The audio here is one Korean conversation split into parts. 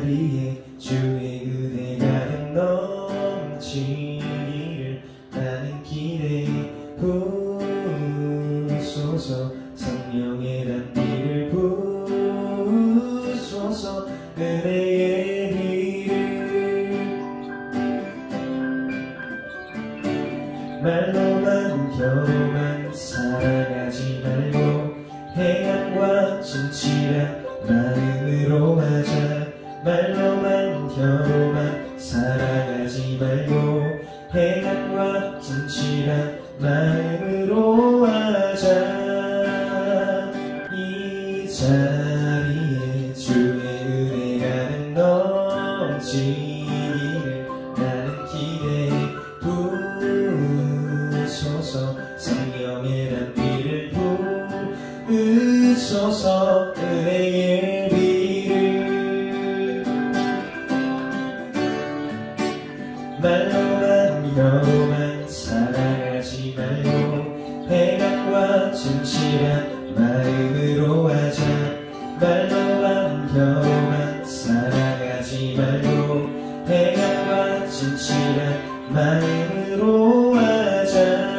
자리에 주의 은혜가 넘치기를 나는 기대해 부소서. 성령의 단비를 부소서. 은혜의 비를 말로만 겨우만 살아가지 말고 해안과 진실한 마음으로 하자. 말로만 겨우만 살아가지 말고 해안과 진실한 마음으로 하자. 이 자리에 주의 은혜가 넘치기를 나는 기대해 부소서. 성령의 단비를 부소서. 은혜의 비를 말로만 겨우만 살아가지 말고 해안과 진실한 마음으로 하자. 말로만 겨우만 살아가지 말고 해안과 진실한 마음으로 하자.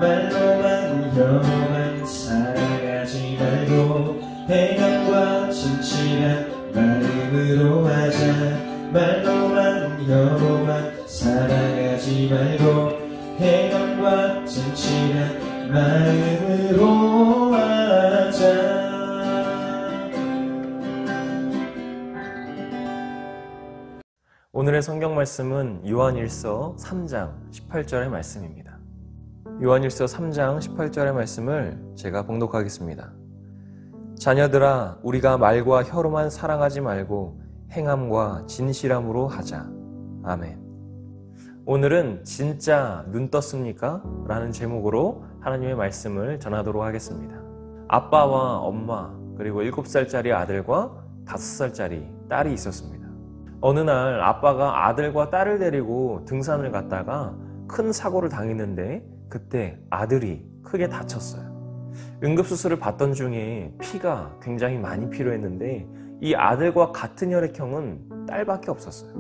말로만 겨우만 살아가지 말고 해안과 진실한 마음으로 하자. 말로만 겨우만 살아가지 말고 해안과 진실한 마음으로 하자. 오늘의 성경 말씀은 요한일서 3장 18절의 말씀입니다. 요한일서 3장 18절의 말씀을 제가 봉독하겠습니다. 자녀들아, 우리가 말과 혀로만 사랑하지 말고 행함과 진실함으로 하자. 아멘. 오늘은 진짜 눈 떴습니까? 라는 제목으로 하나님의 말씀을 전하도록 하겠습니다. 아빠와 엄마, 그리고 7살짜리 아들과 5살짜리 딸이 있었습니다. 어느 날 아빠가 아들과 딸을 데리고 등산을 갔다가 큰 사고를 당했는데 그때 아들이 크게 다쳤어요. 응급수술을 받던 중에 피가 굉장히 많이 필요했는데 이 아들과 같은 혈액형은 딸밖에 없었어요.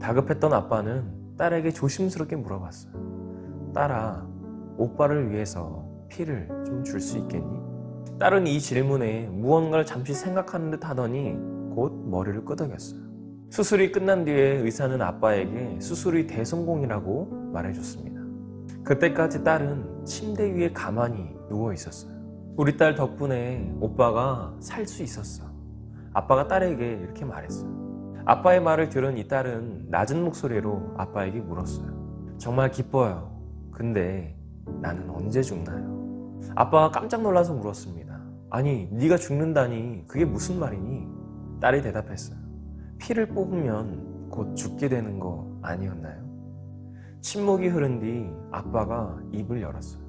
다급했던 아빠는 딸에게 조심스럽게 물어봤어요. 딸아, 오빠를 위해서 피를 좀 줄 수 있겠니? 딸은 이 질문에 무언가를 잠시 생각하는 듯 하더니 곧 머리를 끄덕였어요. 수술이 끝난 뒤에 의사는 아빠에게 수술이 대성공이라고 말해줬습니다. 그때까지 딸은 침대 위에 가만히 누워 있었어요. 우리 딸 덕분에 오빠가 살 수 있었어. 아빠가 딸에게 이렇게 말했어요. 아빠의 말을 들은 이 딸은 낮은 목소리로 아빠에게 물었어요. 정말 기뻐요. 근데 나는 언제 죽나요? 아빠가 깜짝 놀라서 물었습니다. 아니, 네가 죽는다니 그게 무슨 말이니? 딸이 대답했어요. 피를 뽑으면 곧 죽게 되는 거 아니었나요? 침묵이 흐른 뒤 아빠가 입을 열었어요.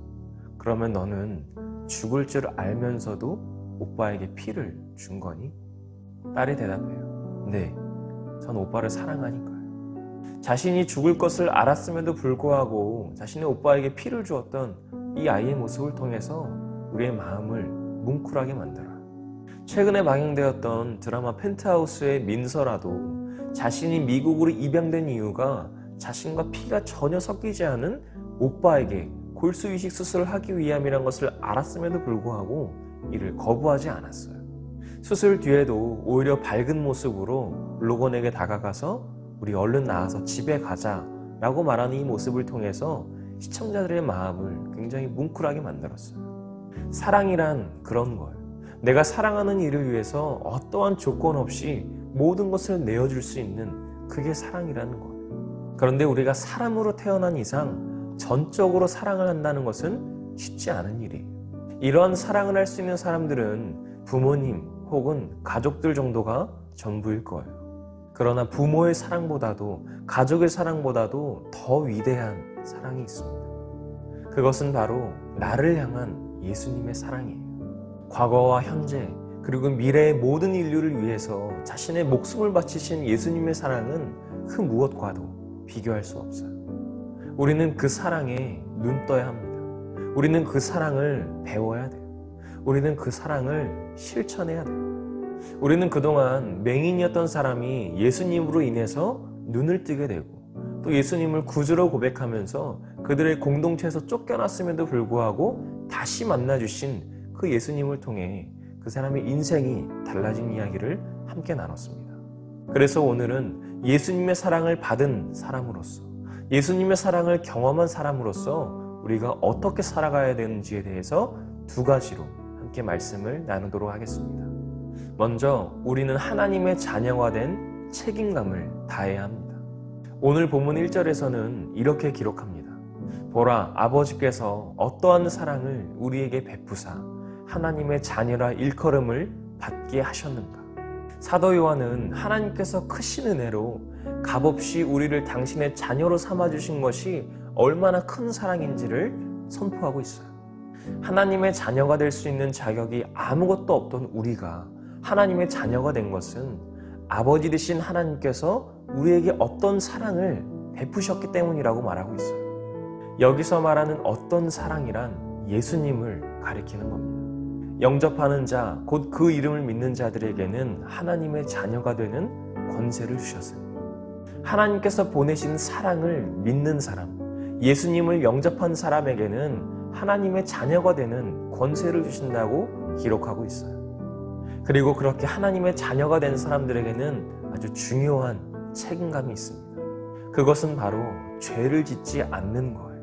그러면 너는 죽을 줄 알면서도 오빠에게 피를 준 거니? 딸이 대답해요. 네, 전 오빠를 사랑하니까요. 자신이 죽을 것을 알았음에도 불구하고 자신의 오빠에게 피를 주었던 이 아이의 모습을 통해서 우리의 마음을 뭉클하게 만들어요. 최근에 방영되었던 드라마 펜트하우스의 민서라도 자신이 미국으로 입양된 이유가 자신과 피가 전혀 섞이지 않은 오빠에게 골수 이식 수술을 하기 위함이란 것을 알았음에도 불구하고 이를 거부하지 않았어요. 수술 뒤에도 오히려 밝은 모습으로 로건에게 다가가서 우리 얼른 나와서 집에 가자 라고 말하는 이 모습을 통해서 시청자들의 마음을 굉장히 뭉클하게 만들었어요. 사랑이란 그런 거예요. 내가 사랑하는 이를 위해서 어떠한 조건 없이 모든 것을 내어줄 수 있는 그게 사랑이라는 거예요. 그런데 우리가 사람으로 태어난 이상 전적으로 사랑을 한다는 것은 쉽지 않은 일이에요. 이러한 사랑을 할 수 있는 사람들은 부모님 혹은 가족들 정도가 전부일 거예요. 그러나 부모의 사랑보다도 가족의 사랑보다도 더 위대한 사랑이 있습니다. 그것은 바로 나를 향한 예수님의 사랑이에요. 과거와 현재 그리고 미래의 모든 인류를 위해서 자신의 목숨을 바치신 예수님의 사랑은 그 무엇과도 비교할 수 없어요. 우리는 그 사랑에 눈 떠야 합니다. 우리는 그 사랑을 배워야 돼요. 우리는 그 사랑을 실천해야 돼요. 우리는 그동안 맹인이었던 사람이 예수님으로 인해서 눈을 뜨게 되고 또 예수님을 구주로 고백하면서 그들의 공동체에서 쫓겨났음에도 불구하고 다시 만나주신 그 예수님을 통해 그 사람의 인생이 달라진 이야기를 함께 나눴습니다. 그래서 오늘은 예수님의 사랑을 받은 사람으로서 예수님의 사랑을 경험한 사람으로서 우리가 어떻게 살아가야 되는지에 대해서 두 가지로 함께 말씀을 나누도록 하겠습니다. 먼저 우리는 하나님의 자녀가 된 책임감을 다해야 합니다. 오늘 본문 1절에서는 이렇게 기록합니다. 보라, 아버지께서 어떠한 사랑을 우리에게 베푸사 하나님의 자녀라 일컬음을 받게 하셨는가. 사도 요한은 하나님께서 크신 은혜로 값없이 우리를 당신의 자녀로 삼아주신 것이 얼마나 큰 사랑인지를 선포하고 있어요. 하나님의 자녀가 될 수 있는 자격이 아무것도 없던 우리가 하나님의 자녀가 된 것은 아버지 되신 하나님께서 우리에게 어떤 사랑을 베푸셨기 때문이라고 말하고 있어요. 여기서 말하는 어떤 사랑이란 예수님을 가리키는 겁니다. 영접하는 자, 곧 그 이름을 믿는 자들에게는 하나님의 자녀가 되는 권세를 주셨습니다. 하나님께서 보내신 사랑을 믿는 사람, 예수님을 영접한 사람에게는 하나님의 자녀가 되는 권세를 주신다고 기록하고 있어요. 그리고 그렇게 하나님의 자녀가 된 사람들에게는 아주 중요한 책임감이 있습니다. 그것은 바로 죄를 짓지 않는 거예요.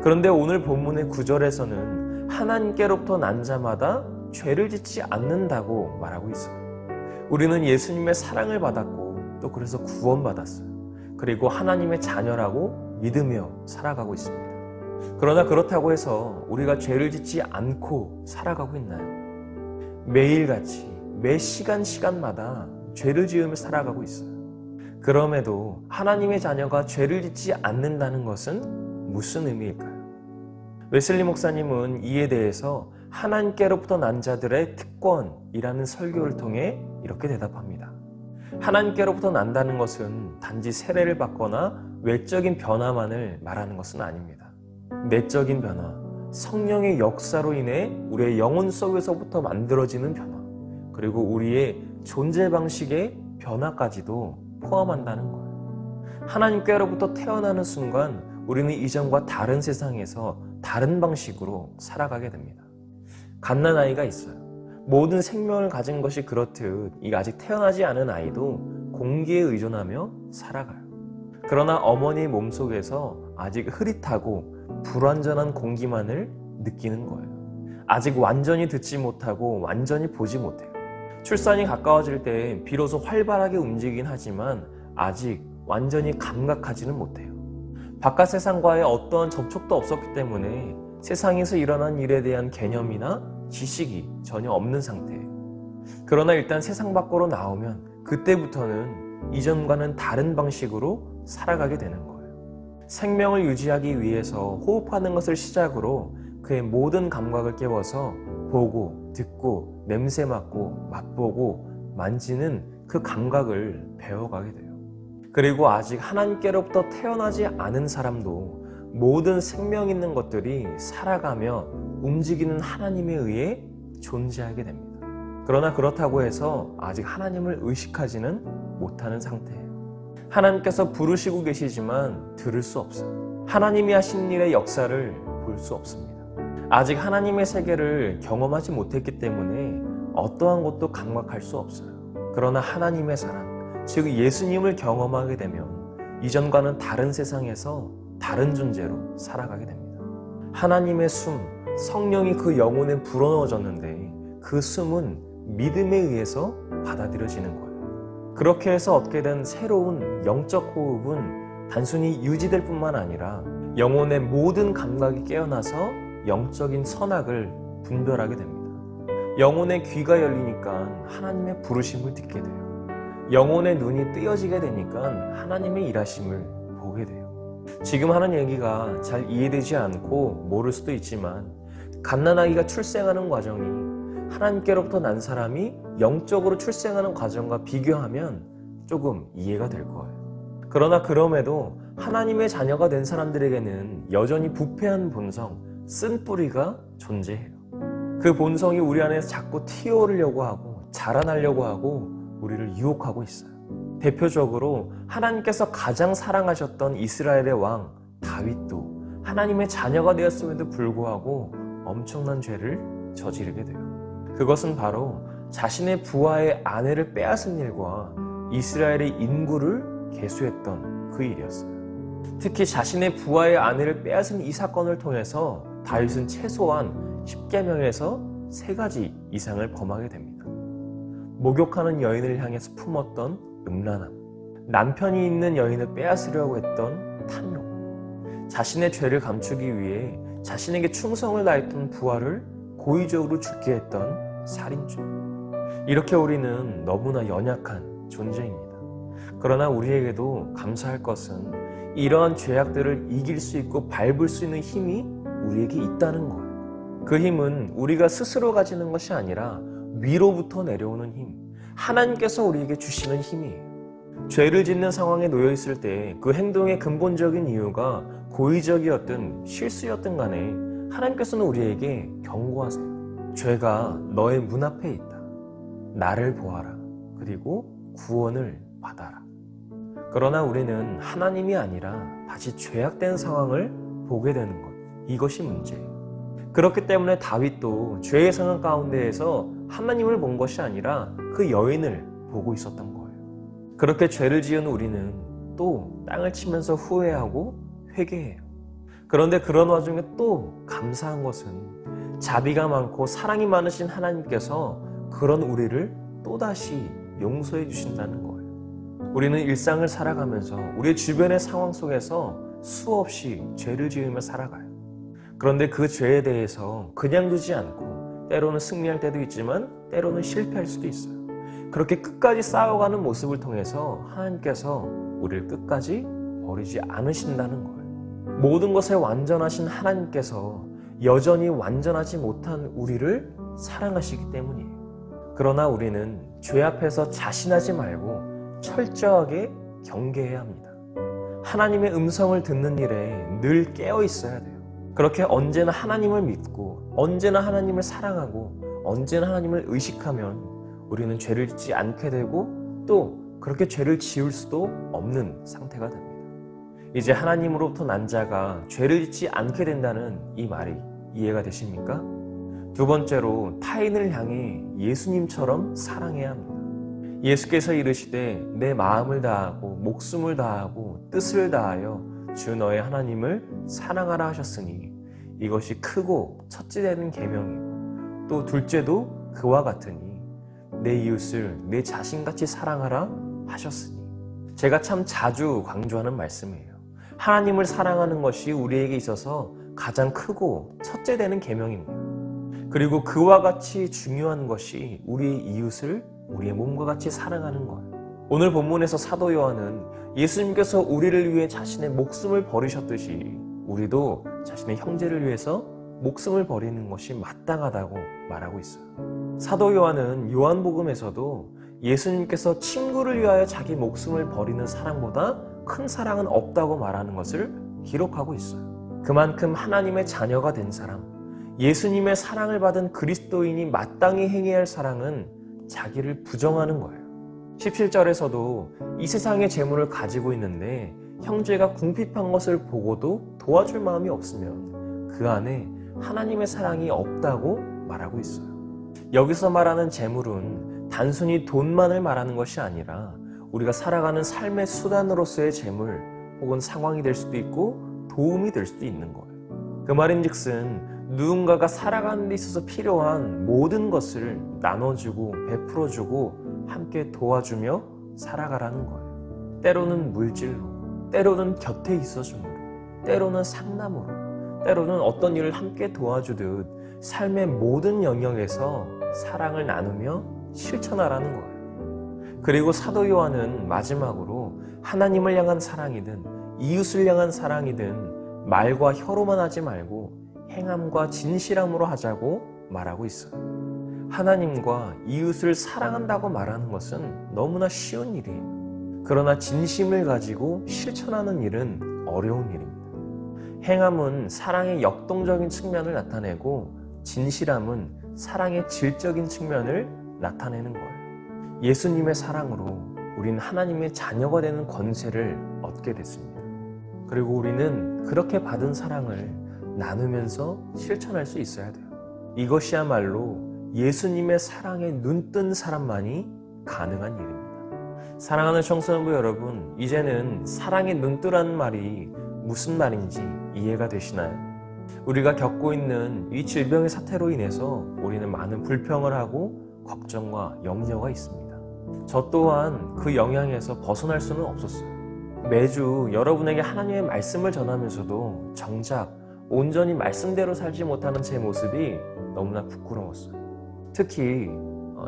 그런데 오늘 본문의 9절에서는 하나님께로부터 난 자마다 죄를 짓지 않는다고 말하고 있어요. 우리는 예수님의 사랑을 받았고 또 그래서 구원받았어요. 그리고 하나님의 자녀라고 믿으며 살아가고 있습니다. 그러나 그렇다고 해서 우리가 죄를 짓지 않고 살아가고 있나요? 매일같이 매 시간마다 죄를 지으며 살아가고 있어요. 그럼에도 하나님의 자녀가 죄를 짓지 않는다는 것은 무슨 의미일까요? 웨슬리 목사님은 이에 대해서 하나님께로부터 난 자들의 특권이라는 설교를 통해 이렇게 대답합니다. 하나님께로부터 난다는 것은 단지 세례를 받거나 외적인 변화만을 말하는 것은 아닙니다. 내적인 변화, 성령의 역사로 인해 우리의 영혼 속에서부터 만들어지는 변화, 그리고 우리의 존재 방식의 변화까지도 포함한다는 거예요. 하나님께로부터 태어나는 순간 우리는 이전과 다른 세상에서 다른 방식으로 살아가게 됩니다. 갓난아이가 있어요. 모든 생명을 가진 것이 그렇듯 이 아직 태어나지 않은 아이도 공기에 의존하며 살아가요. 그러나 어머니의 몸속에서 아직 흐릿하고 불완전한 공기만을 느끼는 거예요. 아직 완전히 듣지 못하고 완전히 보지 못해요. 출산이 가까워질 때 비로소 활발하게 움직이긴 하지만 아직 완전히 감각하지는 못해요. 바깥 세상과의 어떠한 접촉도 없었기 때문에 세상에서 일어난 일에 대한 개념이나 지식이 전혀 없는 상태예요. 그러나 일단 세상 밖으로 나오면 그때부터는 이전과는 다른 방식으로 살아가게 되는 거예요. 생명을 유지하기 위해서 호흡하는 것을 시작으로 그의 모든 감각을 깨워서 보고, 듣고, 냄새 맡고, 맛보고, 만지는 그 감각을 배워가게 돼요. 그리고 아직 하나님께로부터 태어나지 않은 사람도 모든 생명 있는 것들이 살아가며 움직이는 하나님에 의해 존재하게 됩니다. 그러나 그렇다고 해서 아직 하나님을 의식하지는 못하는 상태예요. 하나님께서 부르시고 계시지만 들을 수 없어요. 하나님이 하신 일의 역사를 볼 수 없습니다. 아직 하나님의 세계를 경험하지 못했기 때문에 어떠한 것도 감각할 수 없어요. 그러나 하나님의 사랑, 즉 예수님을 경험하게 되면 이전과는 다른 세상에서 다른 존재로 살아가게 됩니다. 하나님의 숨, 성령이 그 영혼에 불어넣어졌는데 그 숨은 믿음에 의해서 받아들여지는 거예요. 그렇게 해서 얻게 된 새로운 영적 호흡은 단순히 유지될 뿐만 아니라 영혼의 모든 감각이 깨어나서 영적인 선악을 분별하게 됩니다. 영혼의 귀가 열리니까 하나님의 부르심을 듣게 돼요. 영혼의 눈이 뜨여지게 되니까 하나님의 일하심을 보게 돼요. 지금 하는 얘기가 잘 이해되지 않고 모를 수도 있지만 갓난아기가 출생하는 과정이 하나님께로부터 난 사람이 영적으로 출생하는 과정과 비교하면 조금 이해가 될 거예요. 그러나 그럼에도 하나님의 자녀가 된 사람들에게는 여전히 부패한 본성, 쓴뿌리가 존재해요. 그 본성이 우리 안에서 자꾸 튀어오르려고 하고 자라나려고 하고 우리를 유혹하고 있어요. 대표적으로 하나님께서 가장 사랑하셨던 이스라엘의 왕 다윗도 하나님의 자녀가 되었음에도 불구하고 엄청난 죄를 저지르게 돼요. 그것은 바로 자신의 부하의 아내를 빼앗은 일과 이스라엘의 인구를 계수했던 그 일이었어요. 특히 자신의 부하의 아내를 빼앗은 이 사건을 통해서 다윗은 최소한 10계명에서 3가지 이상을 범하게 됩니다. 목욕하는 여인을 향해서 품었던 음란함, 남편이 있는 여인을 빼앗으려고 했던 탐욕, 자신의 죄를 감추기 위해 자신에게 충성을 다했던 부하를 고의적으로 죽게 했던 살인죄. 이렇게 우리는 너무나 연약한 존재입니다. 그러나 우리에게도 감사할 것은 이러한 죄악들을 이길 수 있고 밟을 수 있는 힘이 우리에게 있다는 거예요. 그 힘은 우리가 스스로 가지는 것이 아니라 위로부터 내려오는 힘, 하나님께서 우리에게 주시는 힘이에요. 죄를 짓는 상황에 놓여 있을 때 그 행동의 근본적인 이유가 고의적이었든 실수였든 간에 하나님께서는 우리에게 경고하세요. 죄가 너의 문 앞에 있다. 나를 보아라. 그리고 구원을 받아라. 그러나 우리는 하나님이 아니라 다시 죄악된 상황을 보게 되는 것. 이것이 문제예요. 그렇기 때문에 다윗도 죄의 상황 가운데에서 하나님을 본 것이 아니라 그 여인을 보고 있었던 거예요. 그렇게 죄를 지은 우리는 또 땅을 치면서 후회하고 회개해요. 그런데 그런 와중에 또 감사한 것은 자비가 많고 사랑이 많으신 하나님께서 그런 우리를 또다시 용서해 주신다는 거예요. 우리는 일상을 살아가면서 우리 주변의 상황 속에서 수없이 죄를 지으며 살아가요. 그런데 그 죄에 대해서 그냥 두지 않고 때로는 승리할 때도 있지만 때로는 실패할 수도 있어요. 그렇게 끝까지 싸워가는 모습을 통해서 하나님께서 우리를 끝까지 버리지 않으신다는 거예요. 모든 것에 완전하신 하나님께서 여전히 완전하지 못한 우리를 사랑하시기 때문이에요. 그러나 우리는 죄 앞에서 자신하지 말고 철저하게 경계해야 합니다. 하나님의 음성을 듣는 일에 늘 깨어 있어야 돼요. 그렇게 언제나 하나님을 믿고 언제나 하나님을 사랑하고 언제나 하나님을 의식하면 우리는 죄를 짓지 않게 되고 또 그렇게 죄를 지을 수도 없는 상태가 됩니다. 이제 하나님으로부터 난 자가 죄를 짓지 않게 된다는 이 말이 이해가 되십니까? 두 번째로 타인을 향해 예수님처럼 사랑해야 합니다. 예수께서 이르시되 내 마음을 다하고 목숨을 다하고 뜻을 다하여 주 너의 하나님을 사랑하라 하셨으니 이것이 크고 첫째 되는 계명이요 또 둘째도 그와 같으니 내 이웃을 내 자신같이 사랑하라 하셨으니. 제가 참 자주 강조하는 말씀이에요. 하나님을 사랑하는 것이 우리에게 있어서 가장 크고 첫째 되는 계명입니다. 그리고 그와 같이 중요한 것이 우리의 이웃을 우리의 몸과 같이 사랑하는 거예요. 오늘 본문에서 사도 요한은 예수님께서 우리를 위해 자신의 목숨을 버리셨듯이 우리도 자신의 형제를 위해서 목숨을 버리는 것이 마땅하다고 말하고 있어요. 사도 요한은 요한복음에서도 예수님께서 친구를 위하여 자기 목숨을 버리는 사랑보다 큰 사랑은 없다고 말하는 것을 기록하고 있어요. 그만큼 하나님의 자녀가 된 사람, 예수님의 사랑을 받은 그리스도인이 마땅히 행해야 할 사랑은 자기를 부정하는 거예요. 17절에서도 이 세상의 재물을 가지고 있는데 형제가 궁핍한 것을 보고도 도와줄 마음이 없으면 그 안에 하나님의 사랑이 없다고 말하고 있어요. 여기서 말하는 재물은 단순히 돈만을 말하는 것이 아니라 우리가 살아가는 삶의 수단으로서의 재물 혹은 상황이 될 수도 있고 도움이 될 수도 있는 거예요. 그 말인즉슨 누군가가 살아가는 데 있어서 필요한 모든 것을 나눠주고 베풀어주고 함께 도와주며 살아가라는 거예요. 때로는 물질로, 때로는 곁에 있어줌으로, 때로는 상담으로, 때로는 어떤 일을 함께 도와주듯 삶의 모든 영역에서 사랑을 나누며 실천하라는 거예요. 그리고 사도 요한은 마지막으로 하나님을 향한 사랑이든 이웃을 향한 사랑이든 말과 혀로만 하지 말고 행함과 진실함으로 하자고 말하고 있어요. 하나님과 이웃을 사랑한다고 말하는 것은 너무나 쉬운 일이에요. 그러나 진심을 가지고 실천하는 일은 어려운 일입니다. 행함은 사랑의 역동적인 측면을 나타내고 진실함은 사랑의 질적인 측면을 나타내는 거예요. 예수님의 사랑으로 우리는 하나님의 자녀가 되는 권세를 얻게 됐습니다. 그리고 우리는 그렇게 받은 사랑을 나누면서 실천할 수 있어야 돼요. 이것이야말로 예수님의 사랑에 눈뜬 사람만이 가능한 일입니다. 사랑하는 청소년부 여러분, 이제는 사랑에 눈뜨라는 말이 무슨 말인지 이해가 되시나요? 우리가 겪고 있는 이 질병의 사태로 인해서 우리는 많은 불평을 하고 걱정과 염려가 있습니다. 저 또한 그 영향에서 벗어날 수는 없었어요. 매주 여러분에게 하나님의 말씀을 전하면서도 정작 온전히 말씀대로 살지 못하는 제 모습이 너무나 부끄러웠어요. 특히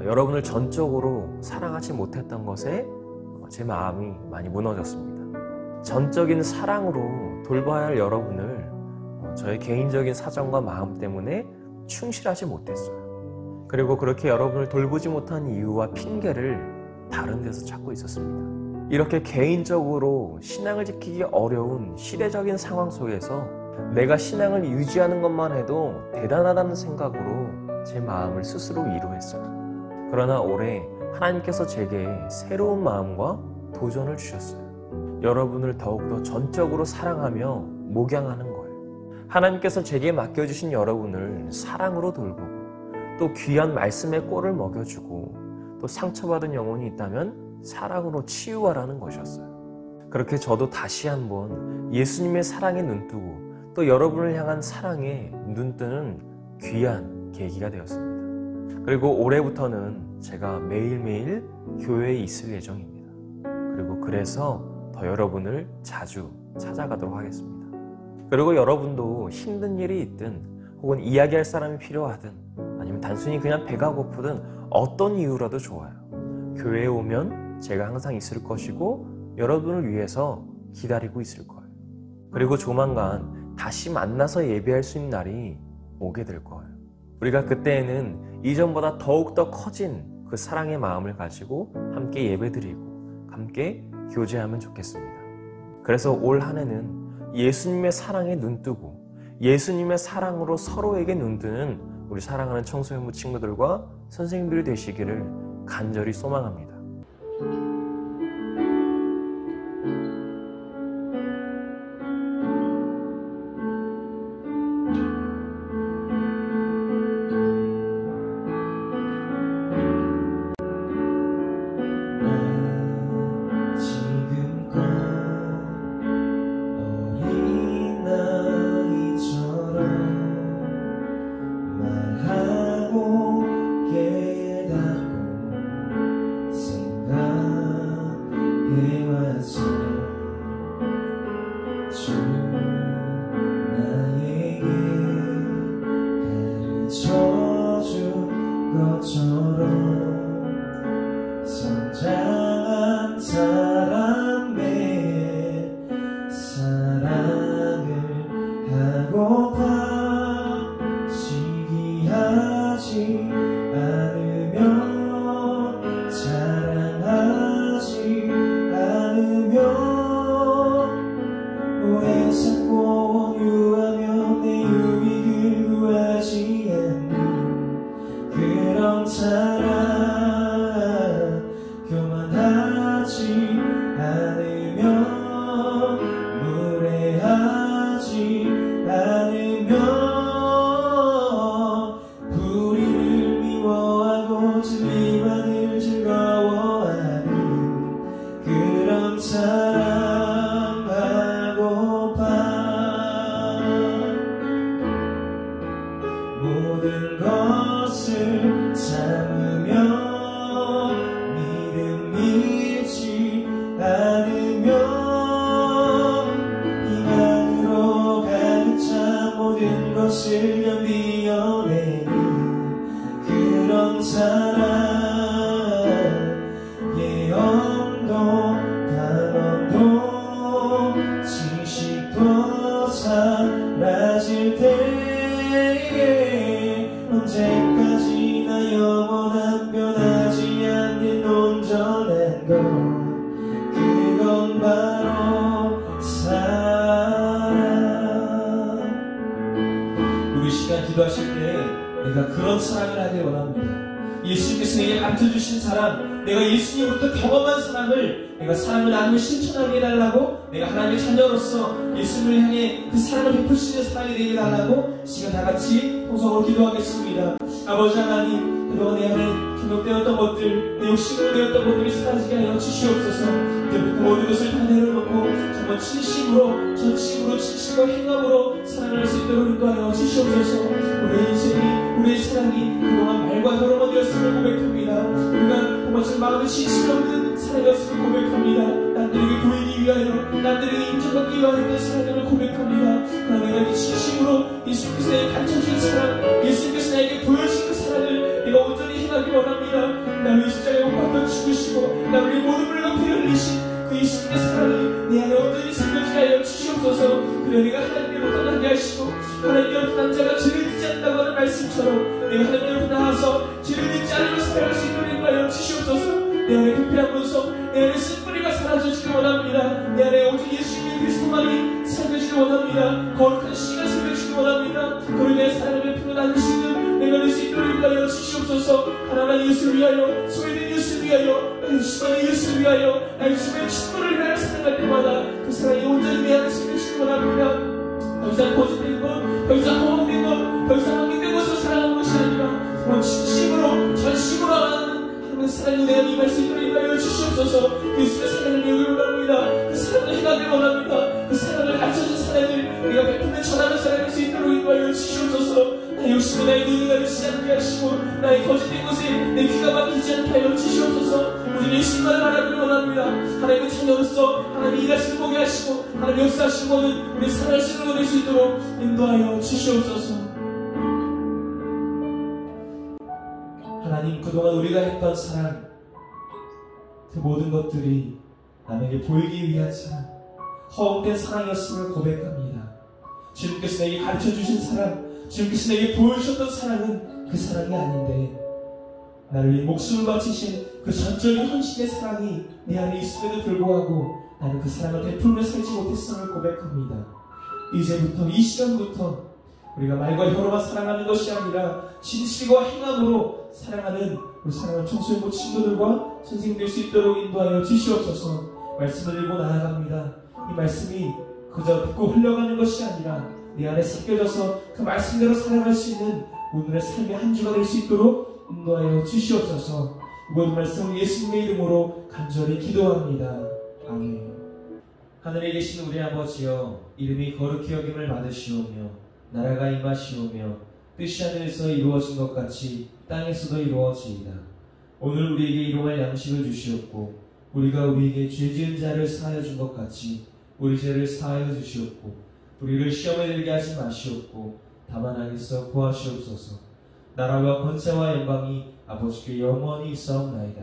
여러분을 전적으로 사랑하지 못했던 것에 제 마음이 많이 무너졌습니다. 전적인 사랑으로 돌봐야 할 여러분을 저의 개인적인 사정과 마음 때문에 충실하지 못했어요. 그리고 그렇게 여러분을 돌보지 못한 이유와 핑계를 다른 데서 찾고 있었습니다. 이렇게 개인적으로 신앙을 지키기 어려운 시대적인 상황 속에서 내가 신앙을 유지하는 것만 해도 대단하다는 생각으로 제 마음을 스스로 위로했어요. 그러나 올해 하나님께서 제게 새로운 마음과 도전을 주셨어요. 여러분을 더욱더 전적으로 사랑하며 목양하는 거예요. 하나님께서 제게 맡겨주신 여러분을 사랑으로 돌보고 또 귀한 말씀의 꼴을 먹여주고 또 상처받은 영혼이 있다면 사랑으로 치유하라는 것이었어요. 그렇게 저도 다시 한번 예수님의 사랑에 눈뜨고 또 여러분을 향한 사랑에 눈뜨는 귀한 계기가 되었습니다. 그리고 올해부터는 제가 매일매일 교회에 있을 예정입니다. 그리고 그래서 더 여러분을 자주 찾아가도록 하겠습니다. 그리고 여러분도 힘든 일이 있든 혹은 이야기할 사람이 필요하든 아니면 단순히 그냥 배가 고프든 어떤 이유라도 좋아요. 교회에 오면 제가 항상 있을 것이고 여러분을 위해서 기다리고 있을 거예요. 그리고 조만간 다시 만나서 예배할 수 있는 날이 오게 될 거예요. 우리가 그때에는 이전보다 더욱더 커진 그 사랑의 마음을 가지고 함께 예배드리고 함께 교제하면 좋겠습니다. 그래서 올 한 해는 예수님의 사랑에 눈뜨고 예수님의 사랑으로 서로에게 눈뜨는 우리 사랑하는 청소년부 친구들과 선생님들이 되시기를 간절히 소망합니다. 성장한 사람의 사랑을 하고파 시기하지 않으며 자랑하지 않으며 오래 참고 온유하며 내 유익을 구하지 않는 그런 사랑 교만하지 않으며 무례하지 않으며 불의를 미워하고 진리만을 즐거워하는 그런 사랑하고파 모든 것을 참으며 믿음 잃지 않으며 희망으로 가득 찬 모든 것을 견디어내는 그런 사랑 그런 사랑을 하길 원합니다. 예수님께서 내게 가르쳐주신 사랑, 내가 예수님으로부터 경험한 사랑을 내가 사랑을 나누며 실천하게 해달라고, 내가 하나님의 자녀로서 예수님을 향해 그 사랑을 베풀 수 있는 사랑이 되게 해달라고 시간 다같이 통성으로 기도하겠습니다. 아버지 하나님, 그동안 내 안에 경력되었던 것들, 내 욕심으로 되었던 것들이 사라지게 하여 주시옵소서. 이제부터 모든 것을 다 내려놓고 정말 진심으로, 전심으로, 진심과 행함으로 사랑을 할 수 있도록 인도하여 주시옵소서. 우리의 인생이, 우리의 사랑이 그동안 말과 혀로만 되었음을 고백합니다. 우리가 정말 제 마음에 진심이 없는 사랑이었음을 고백합니다. 남들에게 보이기 위하여, 남들에게 인정받기 위하여 했던 사랑을 고백합니다. 그러나 내가 이 진심으로 예수님께서 나에게 가르쳐주신 사랑, 예수님께서 나에게 보여주신 그 사랑을 내가 온전히 행하기 원합니다. 나를 십자가에 못 박혀 죽으시고 나를 모든 물과 피를 흘리신 그 예수님의 사랑이 내 안에 온전히 생겨지게 하여 주시옵소서. 그래 내가 하나님께로 떠나게 하시고 하나님께로 떠난 자가 죄를 짓지 않는다고 하는 말씀처럼 내가 하나님께로 나와서 죄를 짓지 않으며 살아갈 수 있도록 인도하여 주시옵소서. 내 안에 불필요한 분성, 내 안에 쓴뿌리가 사라져지길 원합니다. 내 안에 오직 예수님의 그리스도만이 살려지길 원합니다. 거룩한 씨가 살려지길 원합니다. 그로 내 사랑을 베풀어 나눌 수 있는 내가 될 수 있도록 인도하여 주시옵소서. 하나님의 예수를 위하여, 소외된 예수를 위하여, 나의 주님의 예수를 위하여, 나의 주님의 축복을 위하여 사랑할 때마다 그 사랑이 온전히 내 안에 살려지길 원합니다. 더 이상 거짓된 것, 더 이상 허황된 것, 더 이상 확인된 것으로 사랑하는 것이 아니라 정말 진심으로, 전심으로 하는 사랑이 내 안에 임할 수 있도록 인도하여 주시옵소서. 예수의 사랑을 배우길 원합니다. 그 사랑을 행하길 원합니다. 그 사랑을 가르쳐준 사랑을 우리가 베풀며 전하는 사랑일 수 있도록 인도하여 주시옵소서. 나의 욕심이 나의 눈이 가르치지 않게 하시고 나의 거짓된 것에 내 귀가 막히지 않게 하여 주시옵소서. 우리 예수님만을 바라기를 원합니다. 하나님의 자녀로서 하나님의 일하시는 보게 하시고 하나님의 역사하신 것은 우리 사랑할 수 있는 것일 수 있도록 인도하여 주시옵소서. 하나님, 그동안 우리가 했던 사랑, 그 모든 것들이 남에게 보이기 위한 사랑, 허황된 사랑이었음을 고백합니다. 주님께서 내게 가르쳐주신 사랑, 주님께서 내게 보여주셨던 사랑은 그 사랑이 아닌데 나를 위해 목숨을 바치신 그 전적인 헌신의 사랑이 내 안에 있음에도 불구하고 나는 그 사랑을 베풀며 살지 못했음을 고백합니다. 이제부터, 이 시간부터 우리가 말과 혀로만 사랑하는 것이 아니라 진실과 행함으로 사랑하는 우리 사랑하는 청소년부 친구들과 선생님 될 수 있도록 인도하여 주시옵소서. 말씀을 읽고 나아갑니다. 이 말씀이 그저 듣고 흘러가는 것이 아니라 내 안에 섞여져서 그 말씀대로 살아갈 수 있는 오늘의 삶의 한 주가 될 수 있도록 인도하여 주시옵소서. 이번 말씀 예수님의 이름으로 간절히 기도합니다. 아멘. 하늘에 계신 우리 아버지여, 이름이 거룩히 여김을 받으시오며 나라가 임하시오며 뜻이 하늘에서 이루어진 것 같이 땅에서도 이루어지이다. 오늘 우리에게 일용할 양식을 주시옵고 우리가 우리에게 죄 지은 자를 사하여 준 것 같이 우리 죄를 사하여 주시옵고 우리를 시험에 들게 하지 마시옵고 다만 악에서 구하시옵소서. 나라와 권세와 영광이 아버지께 영원히 있사옵나이다.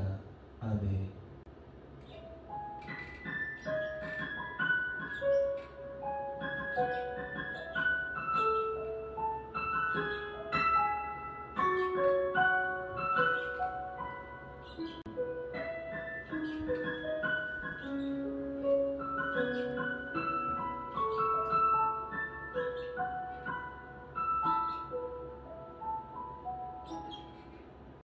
아멘.